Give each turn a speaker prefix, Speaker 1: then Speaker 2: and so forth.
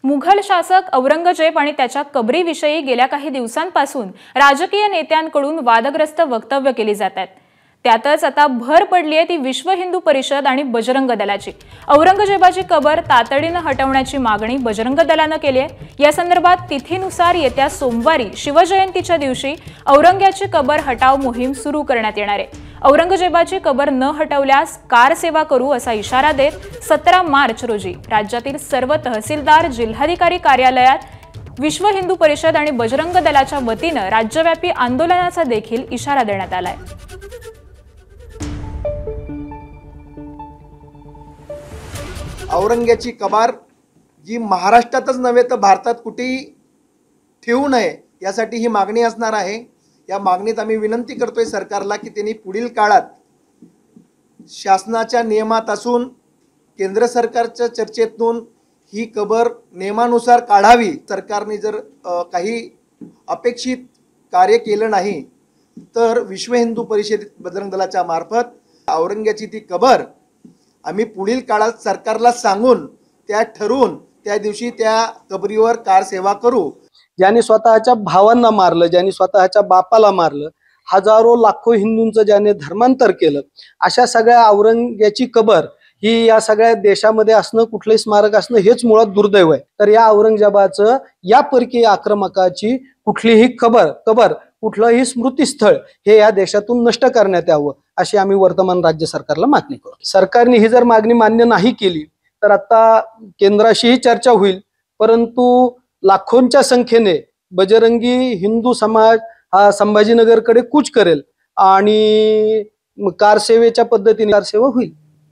Speaker 1: मुघल शासक औरंगजेब आणि त्याच्या कबरीविषयी गेल्या काही दिवसांपासून राजकीय नेत्यांकडून वादग्रस्त वक्तव्य केली जात आहेत। त्यातच आता भर पडली आहे ती विश्व हिंदू परिषद आणि बजरंग दलाची। औरंगजेबाची कबर तातडीने हटवण्याची मागणी बजरंग दलाने केली आहे। या संदर्भात तिथीनुसार येत्या सोमवारी शिवजयंतीच्या दिवशी औरंग्याची कबर हटाव मोहीम सुरू करण्यात येणार आहे। औरंगजेबाची कबर न हटवल्यास कार सेवा करू असा इशारा देत 17 मार्च रोजी राज्यातील सर्व तहसीलदार जिल्हाधिकारी कार्यालयात विश्व हिंदू परिषद आणि बजरंग दलाच्या वतीने राज्यव्यापी आंदोलनाचा देखील इशारा देण्यात आलाय।
Speaker 2: औरंग्याची कबर जी महाराष्ट्रातच नव्हे तर भारतात कुठेही ठेवू नये यासाठी ही मागणी असणार आहे। या मागणीत आम्ही विनंती करतोय सरकारला की त्यांनी पुढील काळात शासनाच्या नियमात असून केंद्र सरकारच्या चर्चेतून ही कबर नियमानुसार काढावी। सरकारने जर काही अपेक्षित कार्य केलं नाही तर विश्व हिंदू परिषद बजरंग दलाच्या मार्फत औरंग्याची ती कबर आम्ही पुढील काळात सरकारला सांगून त्या ठरवून त्या दिवशी त्या कबरीवर कार सेवा करू।
Speaker 3: ज्याने स्वतःच्या भावांना मारलं, ज्याने स्वतःच्या बापाला मारलं, हजारो लाखो हिंदूंचं ज्याने धर्मांतर केलं, अशा सगळ्या औरंग्याची कबर ही या सगळ्या देशामध्ये असणं, कुठलंही स्मारक असणं हेच मुळात दुर्दैव आहे। तर या औरंगजेबाचं या परकीय आक्रमकाची कुठलीही कबर कुठलंही स्मृतीस्थळ हे या देशातून नष्ट करण्यात यावं अशी आम्ही वर्तमान राज्य सरकारला मागणी करू। सरकारने ही जर मागणी मान्य नाही केली तर आता केंद्राशीही चर्चा होईल, परंतु लाखोंच्या संख्येने बजरंगी हिंदू समाज हा संभाजीनगरकडे कूच करेल आणि कार सेवेच्या पद्धतीने कार सेवा होईल।